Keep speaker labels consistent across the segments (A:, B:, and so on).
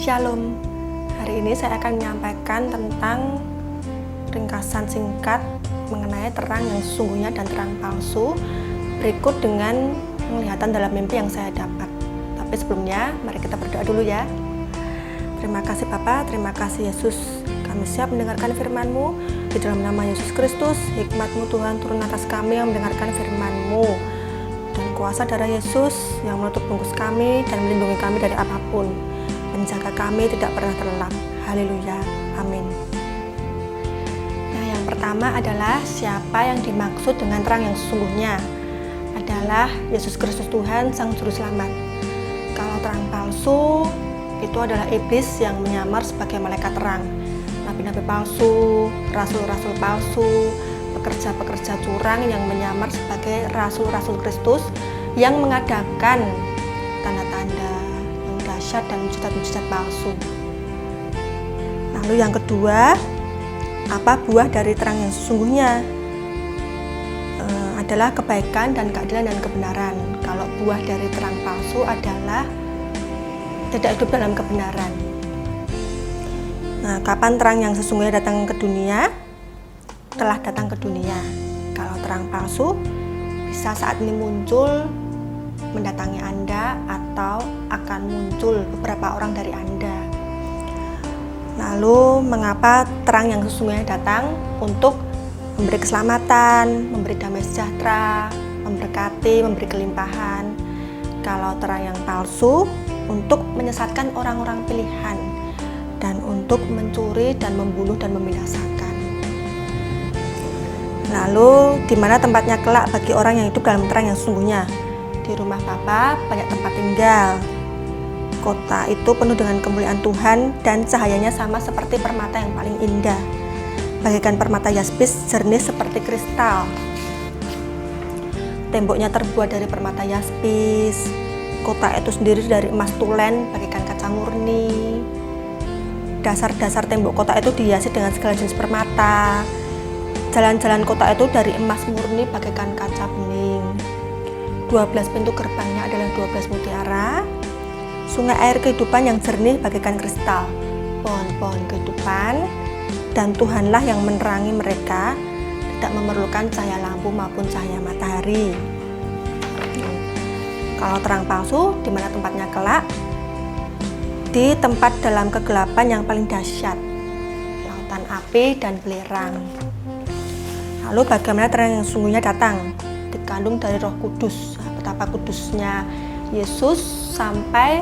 A: Shalom. Hari ini saya akan menyampaikan tentang ringkasan singkat mengenai terang yang sesungguhnya dan terang palsu, berikut dengan penglihatan dalam mimpi yang saya dapat. Tapi sebelumnya, mari kita berdoa dulu ya. Terima kasih Bapa, terima kasih Yesus. Kami siap mendengarkan firman-Mu. Di dalam nama Yesus Kristus, hikmat-Mu Tuhan turun atas kami yang mendengarkan firman-Mu. Dan kuasa darah Yesus yang menutup bungkus kami dan melindungi kami dari apapun. Menjaga kami tidak pernah terlelap. Haleluya. Amin. Nah, yang pertama adalah siapa yang dimaksud dengan terang yang sesungguhnya? Adalah Yesus Kristus Tuhan, Sang Juru Selamat. Kalau terang palsu, itu adalah iblis yang menyamar sebagai malaikat terang. Nabi-nabi palsu, rasul-rasul palsu, pekerja-pekerja curang yang menyamar sebagai rasul-rasul Kristus yang mengadakan tanda-tanda yang dahsyat dan mujizat-mujizat palsu. Lalu yang kedua, apa buah dari terang yang sesungguhnya? Adalah kebaikan dan keadilan dan kebenaran. Kalau buah dari terang palsu adalah tidak hidup dalam kebenaran. Nah, kapan terang yang sesungguhnya datang ke dunia? Telah datang ke dunia. Kalau terang palsu bisa saat ini muncul mendatangi Anda atau akan muncul beberapa orang dari Anda. Lalu mengapa terang yang sesungguhnya datang? Untuk memberi keselamatan, memberi damai sejahtera, memberkati, memberi kelimpahan. Kalau terang yang palsu untuk menyesatkan orang-orang pilihan dan untuk mencuri dan membunuh dan membinasakan. Lalu, di mana tempatnya kelak bagi orang yang hidup dalam terang yang sesungguhnya? Di rumah Bapa banyak tempat tinggal. Kota itu penuh dengan kemuliaan Tuhan dan cahayanya sama seperti permata yang paling indah. Bagaikan permata yaspis jernih seperti kristal. Temboknya terbuat dari permata yaspis. Kota itu sendiri dari emas tulen bagaikan kaca murni. Dasar-dasar tembok kota itu dihiasi dengan segala jenis permata. Jalan-jalan kota itu dari emas murni bagaikan kaca bening. 12 pintu gerbangnya adalah 12 mutiara. Sungai air kehidupan yang jernih bagaikan kristal. Pohon-pohon kehidupan. Dan Tuhanlah yang menerangi mereka, tidak memerlukan cahaya lampu maupun cahaya matahari. Kalau terang palsu, di mana tempatnya kelak? Di tempat dalam kegelapan yang paling dahsyat, lautan api dan belerang. Lalu bagaimana terang yang sesungguhnya datang? Dikandung dari Roh Kudus. Betapa kudusnya Yesus sampai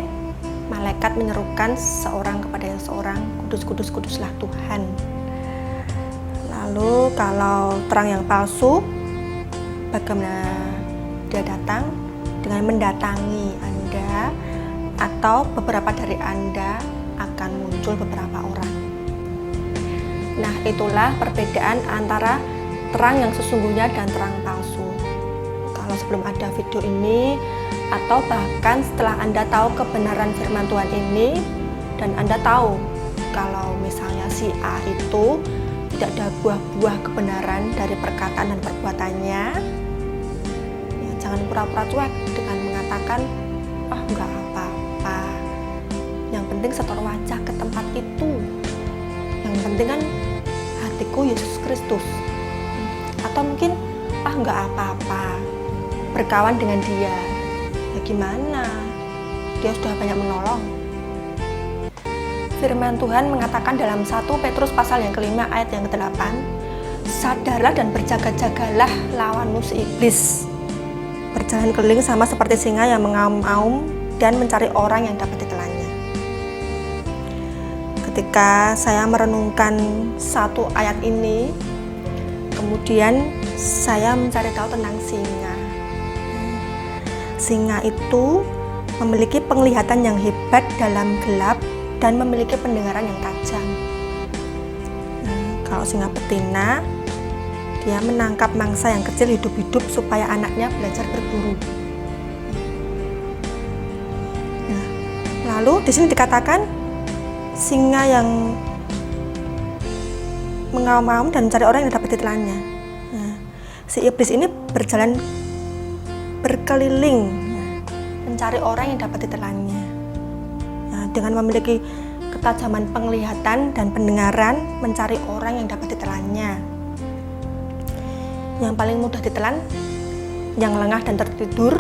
A: malaikat menyerukan seorang kepada yang seorang, kudus, kudus, kuduslah Tuhan. Lalu kalau terang yang palsu, bagaimana dia datang? Dengan mendatangi Anda atau beberapa dari Anda akan muncul beberapa orang. Nah, itulah perbedaan antara terang yang sesungguhnya dan terang palsu. Kalau sebelum ada video ini atau bahkan setelah Anda tahu kebenaran firman Tuhan ini dan Anda tahu kalau misalnya si A itu tidak ada buah-buah kebenaran dari perkataan dan perbuatannya, ya, jangan pura-pura cuek dengan mengatakan enggak apa-apa, yang penting setor wajah ke tempat itu, yang penting kan hatiku Yesus Kristus. Atau mungkin enggak apa-apa berkawan dengan dia. Ya gimana? Dia sudah banyak menolong. Firman Tuhan mengatakan dalam 1 Petrus pasal yang kelima ayat yang ke-8, sadarlah dan berjaga-jagalah lawanmu si iblis. Berjalan keliling sama seperti singa yang mengaum-aum dan mencari orang yang dapat ditelannya. Ketika saya merenungkan satu ayat ini, kemudian saya mencari tahu tentang singa. Singa itu memiliki penglihatan yang hebat dalam gelap dan memiliki pendengaran yang tajam. Kalau singa betina, dia menangkap mangsa yang kecil hidup-hidup supaya anaknya belajar berburu. Nah, lalu di sini dikatakan singa yang mengaum-aum dan mencari orang yang dapat ditelannya. Nah, si iblis ini berjalan berkeliling mencari orang yang dapat ditelannya. Nah, dengan memiliki ketajaman penglihatan dan pendengaran, mencari orang yang dapat ditelannya. Yang paling mudah ditelan, yang lengah dan tertidur,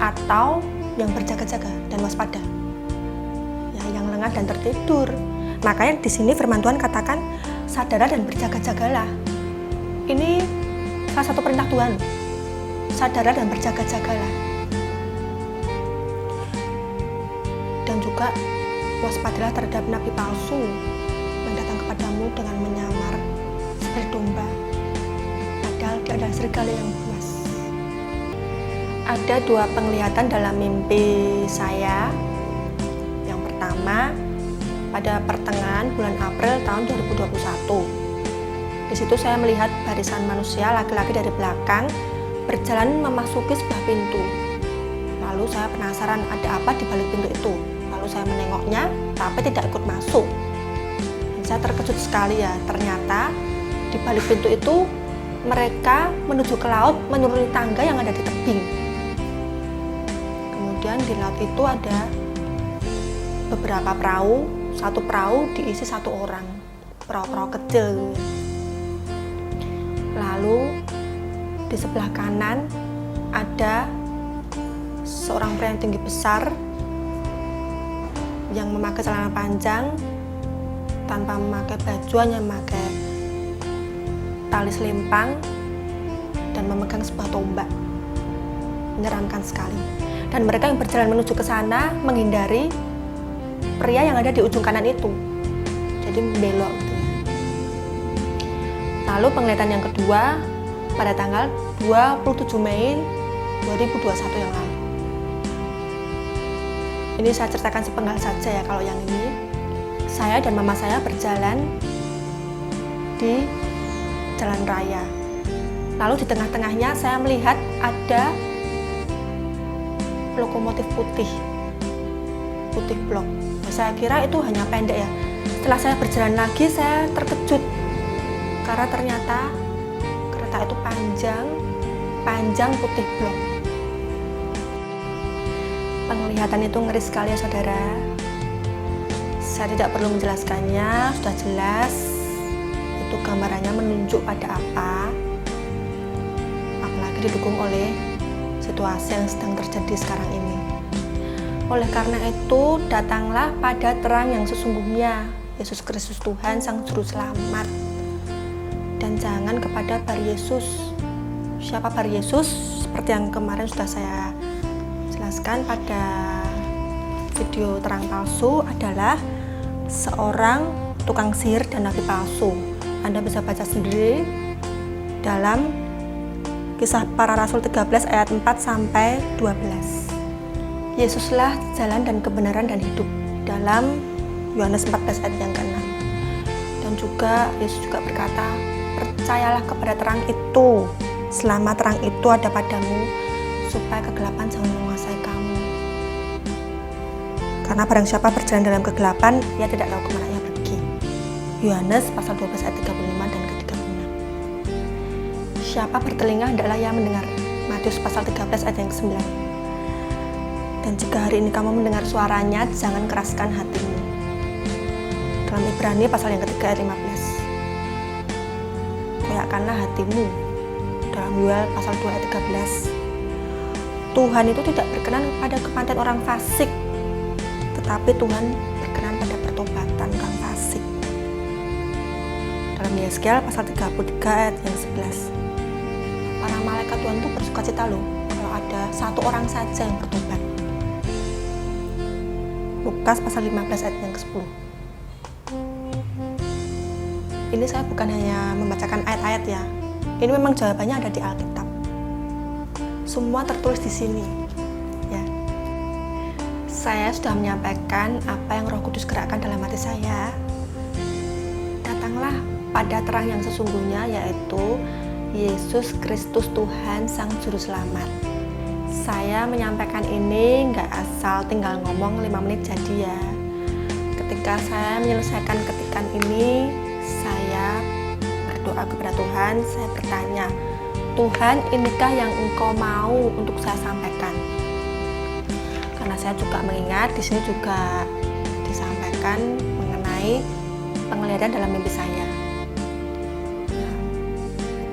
A: atau yang berjaga-jaga dan waspada. Ya, yang lengah dan tertidur. Makanya di sini firman Tuhan katakan, sadarlah dan berjaga-jagalah. Ini salah satu perintah Tuhan. Sadarlah dan berjaga-jagalah. Dan juga waspadalah terhadap nabi palsu yang datang kepadamu dengan menyamar seperti domba, padahal dia adalah serigala yang buas. Ada dua penglihatan dalam mimpi saya. Yang pertama, pada pertengahan bulan April tahun 2021. Di situ saya melihat barisan manusia laki-laki dari belakang berjalan memasuki sebuah pintu. Lalu saya penasaran ada apa di balik pintu itu. Lalu saya menengoknya, tapi tidak ikut masuk. Dan saya terkejut sekali ya, ternyata di balik pintu itu mereka menuju ke laut menuruni tangga yang ada di tebing. Kemudian di laut itu ada beberapa perahu, satu perahu diisi satu orang, perahu-perahu kecil. Lalu di sebelah kanan ada seorang pria yang tinggi besar yang memakai celana panjang tanpa memakai baju, hanya memakai tali selempang dan memegang sebuah tombak. Menyeramkan sekali. Dan mereka yang berjalan menuju ke sana menghindari pria yang ada di ujung kanan itu. Jadi membelok gitu. Lalu penglihatan yang kedua pada tanggal 27 Mei 2021 yang lalu. Ini saya ceritakan sepenggal saja ya. Kalau yang ini, saya dan mama saya berjalan di jalan raya. Lalu di tengah-tengahnya saya melihat ada lokomotif putih blok. Saya kira itu hanya pendek ya. Setelah saya berjalan lagi, saya terkejut karena ternyata kereta itu panjang putih blok. Penglihatan itu ngeri sekali ya saudara. Saya tidak perlu menjelaskannya, sudah jelas itu gambarannya menunjuk pada apa, apalagi didukung oleh situasi yang sedang terjadi sekarang ini. Oleh karena itu, datanglah pada terang yang sesungguhnya, Yesus Kristus Tuhan Sang Juru Selamat. Dan jangan kepada Bar Yesus. Siapa Bar Yesus? Seperti yang kemarin sudah saya jelaskan pada video terang palsu, adalah seorang tukang sihir dan nabi palsu. Anda bisa baca sendiri dalam Kisah Para Rasul 13 ayat 4 sampai 12. Yesuslah jalan dan kebenaran dan hidup dalam Yohanes 14 ayat yang ke-6. Dan juga Yesus juga berkata, percayalah kepada terang itu selama terang itu ada padamu, supaya kegelapan jangan menguasai kamu. Karena barang siapa berjalan dalam kegelapan, ia tidak tahu kemana ia pergi. Yohanes pasal 12 ayat 35 dan ke-36. Siapa bertelinga hendaklah ia mendengar. Matius pasal 13 ayat yang ke-9. Dan jika hari ini kamu mendengar suaranya, jangan keraskan hatimu. Dalam Ibrani pasal yang ketiga ayat 15. Koyakkanlah hatimu. Dalam Yoel pasal 2 ayat 13. Tuhan itu tidak berkenan pada kepantian orang fasik, tetapi Tuhan berkenan pada pertobatan orang fasik. Dalam Yeskiel pasal 33 ayat yang 11. Para malaikat Tuhan itu bersukacita loh kalau ada satu orang saja yang bertobat. Lukas pasal 15 ayat yang ke-10. Ini saya bukan hanya membacakan ayat-ayat ya. Ini memang jawabannya ada di Alkitab. Semua tertulis di sini. Ya. Saya sudah menyampaikan apa yang Roh Kudus gerakkan dalam hati saya. Datanglah pada terang yang sesungguhnya, yaitu Yesus Kristus Tuhan Sang Juru Selamat. Saya menyampaikan ini nggak asal tinggal ngomong 5 menit jadi ya. Ketika saya menyelesaikan ketikan ini, saya berdoa kepada Tuhan, saya bertanya, Tuhan, inikah yang Engkau mau untuk saya sampaikan? Karena saya juga mengingat di sini juga disampaikan mengenai mengenai penglihatan dalam mimpi saya.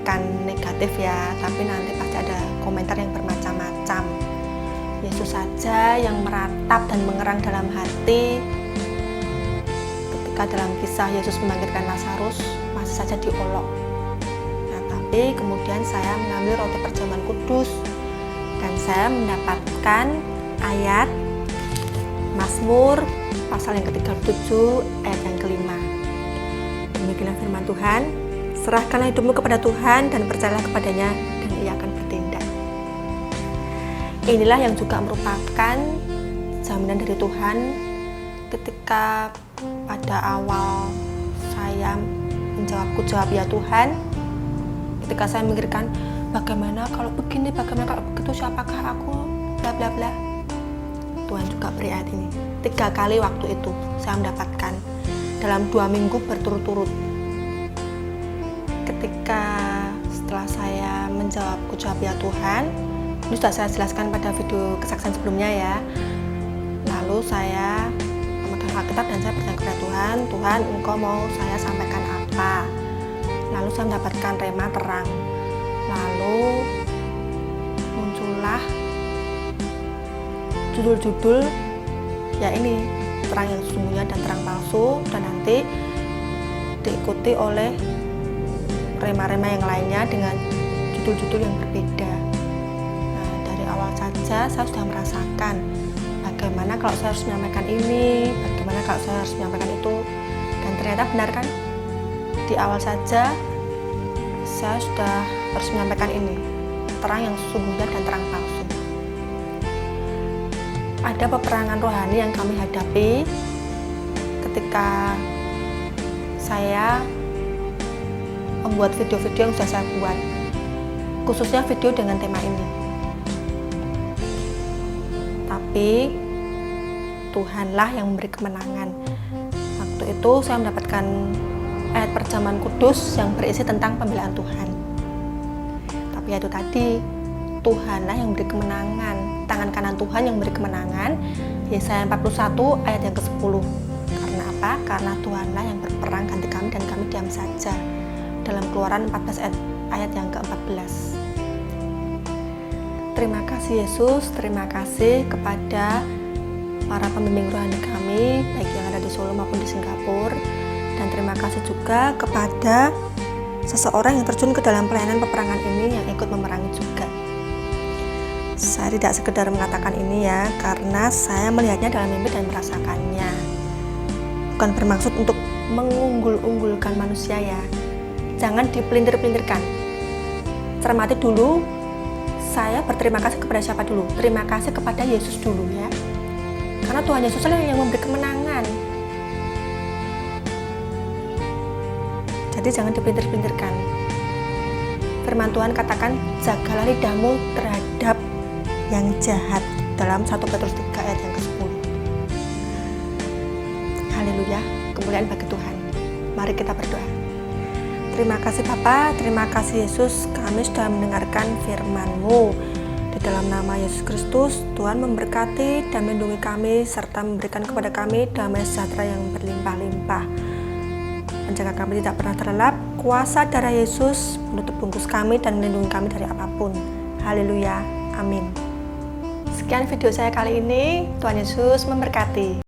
A: Bukan negatif ya, tapi nanti pasti ada komentar yang bermacam-macam. Yesus saja yang meratap dan mengerang dalam hati. Ketika dalam kisah Yesus membangkitkan Lazarus, masih saja diolok. Nah, tapi kemudian saya mengambil roti perjamuan kudus dan saya mendapatkan ayat Mazmur pasal yang ke-37 ayat yang ke-5. Demikianlah firman Tuhan, serahkanlah hidupmu kepada Tuhan dan percayalah kepadanya dan Ia akan bertindak. Inilah yang juga merupakan jaminan dari Tuhan ketika pada awal saya menjawabku jawab ya Tuhan. Ketika saya memikirkan bagaimana kalau begini, bagaimana kalau begitu, siapakah aku, bla bla bla. Tuhan juga beri ayat ini. 3 kali waktu itu saya mendapatkan dalam 2 minggu berturut-turut. Ketika setelah saya menjawab jawab ya Tuhan, ini sudah saya jelaskan pada video kesaksian sebelumnya ya. Lalu saya memegang Alkitab dan saya bertanya kepada Tuhan, Tuhan Engkau mau saya sampaikan apa? Lalu saya mendapatkan rema terang. Lalu muncullah judul-judul, ya ini terang yang sesungguhnya dan terang palsu, dan nanti diikuti oleh rema-rema yang lainnya dengan judul-judul yang berbeda. Nah, dari awal saja saya sudah merasakan bagaimana kalau saya harus menyampaikan ini, bagaimana kalau saya harus menyampaikan itu, dan ternyata benar kan? Di awal saja saya sudah harus menyampaikan ini, terang yang sesungguhnya dan terang palsu. Ada peperangan rohani yang kami hadapi ketika saya membuat video-video yang sudah saya buat, khususnya video dengan tema ini. Tapi Tuhanlah yang memberi kemenangan. Waktu itu saya mendapatkan ayat perjamuan kudus yang berisi tentang pembelaan Tuhan. Tapi itu tadi, Tuhanlah yang memberi kemenangan. Tangan kanan Tuhan yang memberi kemenangan. Yesaya 41 ayat yang ke-10. Karena apa? Karena Tuhanlah yang berperang ganti kami dan kami diam saja. Dalam Keluaran 14 ayat yang ke-14. Terima kasih Yesus, terima kasih kepada para pembimbing rohani kami, baik yang ada di Solo maupun di Singapura. Dan terima kasih juga kepada seseorang yang terjun ke dalam pelayanan peperangan ini yang ikut memerangi juga. Saya tidak sekedar mengatakan ini ya, karena saya melihatnya dalam mimpi dan merasakannya. Bukan bermaksud untuk mengunggul-unggulkan manusia ya. Jangan dipelintir-pelintirkan. Cermati dulu, saya berterima kasih kepada siapa dulu? Terima kasih kepada Yesus dulu ya. Karena Tuhan Yesus lah yang memberi kemenangan. Jadi jangan dipelintir-pelintirkan. Firman Tuhan katakan, jagalah lidahmu terhadap yang jahat, dalam 1 Petrus 3 ayat yang ke-10. Haleluya, kemuliaan bagi Tuhan. Mari kita berdoa. Terima kasih Bapa, terima kasih Yesus, kami sudah mendengarkan firman-Mu. Di dalam nama Yesus Kristus, Tuhan memberkati dan melindungi kami, serta memberikan kepada kami damai sejahtera yang berlimpah-limpah. Menjaga kami tidak pernah terlelap, kuasa darah Yesus menutup bungkus kami dan melindungi kami dari apapun. Haleluya, amin. Sekian video saya kali ini, Tuhan Yesus memberkati.